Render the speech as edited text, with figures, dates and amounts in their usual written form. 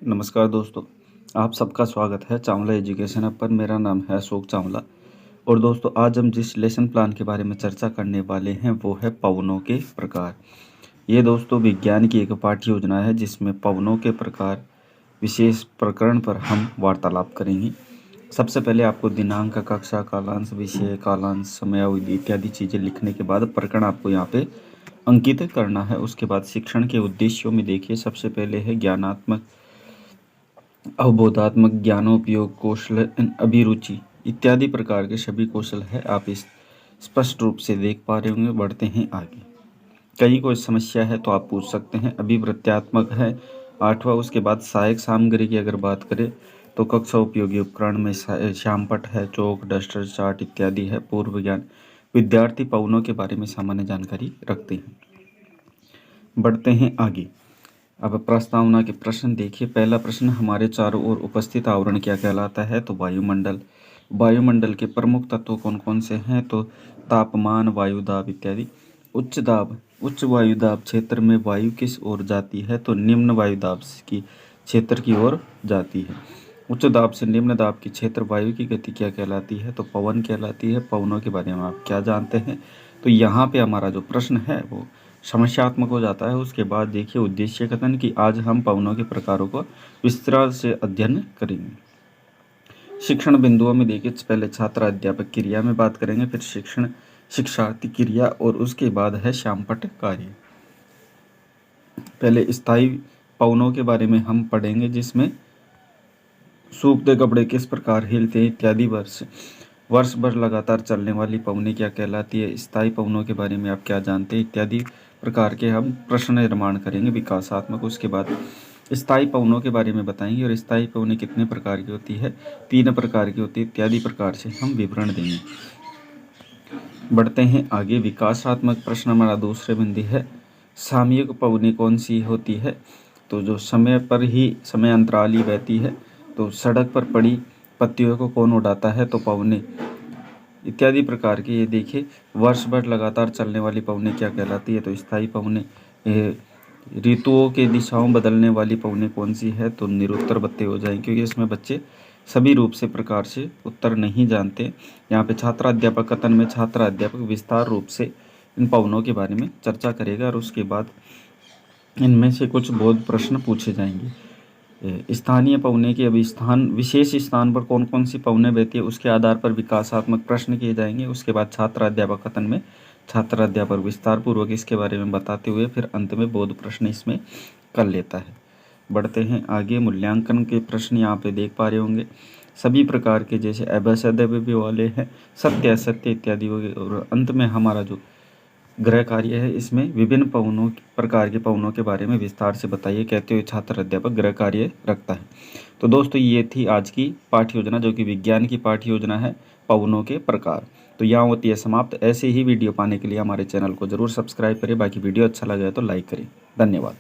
नमस्कार दोस्तों, आप सबका स्वागत है चावला एजुकेशन ऐप पर। मेरा नाम है अशोक चावला। और दोस्तों, आज हम जिस लेसन प्लान के बारे में चर्चा करने वाले हैं वो है पवनों के प्रकार। ये दोस्तों विज्ञान की एक पाठ्य योजना है जिसमें पवनों के प्रकार विशेष प्रकरण पर हम वार्तालाप करेंगे। सबसे पहले आपको दिनांक, कक्षा, कालांश, विषय, कालांश, समयावधि इत्यादि चीज़ें लिखने के बाद प्रकरण आपको यहाँ पे अंकित करना है। उसके बाद शिक्षण के उद्देश्यों में देखिए, सबसे पहले है ज्ञानात्मक, अवबोधात्मक, ज्ञानोपयोग, कौशल, अभिरुचि इत्यादि प्रकार के सभी कौशल है, आप इस स्पष्ट रूप से देख पा रहे होंगे। बढ़ते हैं आगे। कहीं कोई समस्या है तो आप पूछ सकते हैं। अभिवृत्त्यात्मक है 8वां। उसके बाद सहायक सामग्री की अगर बात करें तो कक्षा उपयोगी उपकरण में श्यामपट्ट है, चौक, डस्टर, चार्ट इत्यादि है। पूर्व ज्ञान, विद्यार्थी पवनों के बारे में सामान्य जानकारी रखते हैं। बढ़ते हैं आगे। अब प्रस्तावना के प्रश्न देखिए। पहला प्रश्न, हमारे चारों ओर उपस्थित आवरण क्या कहलाता है? तो वायुमंडल। वायुमंडल के प्रमुख तत्व कौन कौन से हैं? तो तापमान, वायु दाब इत्यादि। उच्च दाब, उच्च वायु दाब क्षेत्र में वायु किस ओर जाती है? तो निम्न वायु दाब की क्षेत्र की ओर जाती है। उच्च दाब से निम्न दाब की क्षेत्र वायु की गति क्या कहलाती है? तो पवन कहलाती है। पवनों के बारे में आप क्या जानते हैं? तो यहाँ पे हमारा जो प्रश्न है वो समस्यात्मक हो जाता है। उसके बाद देखिए उद्देश्य कथन कि आज हम पवनों के प्रकारों को विस्तार से अध्ययन करेंगे। शिक्षण बिंदुओं में देखिए, पहले छात्र अध्यापक क्रिया में बात करेंगे, फिर शिक्षण शिक्षार्थी क्रिया और उसके बाद है श्यामपट्ट कार्य। पहले स्थायी पवनों के बारे में हम पढ़ेंगे, जिसमें सूखते कपड़े किस प्रकार हिलते हैं इत्यादि। वर्ष भर लगातार चलने वाली पवनी क्या कहलाती है? स्थायी पवनों के बारे में आप क्या जानते हैं इत्यादि प्रकार के हम प्रश्न निर्माण करेंगे विकासात्मक। उसके बाद स्थायी पवनों के बारे में बताएंगे और स्थायी पवनी कितने प्रकार की होती है? 3 प्रकार की होती है इत्यादि प्रकार से हम विवरण देंगे। बढ़ते हैं आगे। विकासात्मक प्रश्न हमारा दूसरे बिंदु है, सामयिक पवनी कौन सी होती है? तो जो समय पर ही, समय अंतराल ही बहती है। तो सड़क पर पड़ी पत्तियों को कौन उड़ाता है? तो पवने इत्यादि प्रकार की। ये देखिए, वर्ष भर लगातार चलने वाली पवने क्या कहलाती है? तो स्थायी पवने। ऋतुओं के दिशाओं बदलने वाली पवने कौन सी है? तो निरुत्तर बत्ते हो जाएंगे, क्योंकि इसमें बच्चे सभी रूप से प्रकार से उत्तर नहीं जानते। यहाँ पे छात्र अध्यापक कथन में छात्र अध्यापक विस्तार रूप से इन पवनों के बारे में चर्चा करेगा और उसके बाद इनमें से कुछ बोध प्रश्न पूछे जाएंगे। स्थानीय पवने के अभी स्थान, विशेष स्थान पर कौन कौन सी पवने बहती है उसके आधार पर विकासात्मक प्रश्न किए जाएंगे। उसके बाद छात्र अध्यापक कथन में छात्र अध्यापक विस्तार पूर्वक इसके बारे में बताते हुए फिर अंत में बोध प्रश्न इसमें कर लेता है। बढ़ते हैं आगे। मूल्यांकन के प्रश्न यहाँ पे देख पा रहे होंगे, सभी प्रकार के, जैसे अवैध वाले हैं, सत्य असत्य इत्यादि वगैरह। और अंत में हमारा जो गृह कार्य है, इसमें विभिन्न पवनों प्रकार के पवनों के बारे में विस्तार से बताइए कहते हुए छात्र अध्यापक गृह कार्य रखता है। तो दोस्तों, ये थी आज की पाठ्य योजना, जो कि विज्ञान की पाठ्य योजना है, पवनों के प्रकार। तो यहाँ होती है समाप्त। ऐसे ही वीडियो पाने के लिए हमारे चैनल को जरूर सब्सक्राइब करें। बाकी वीडियो अच्छा लगे तो लाइक करें। धन्यवाद।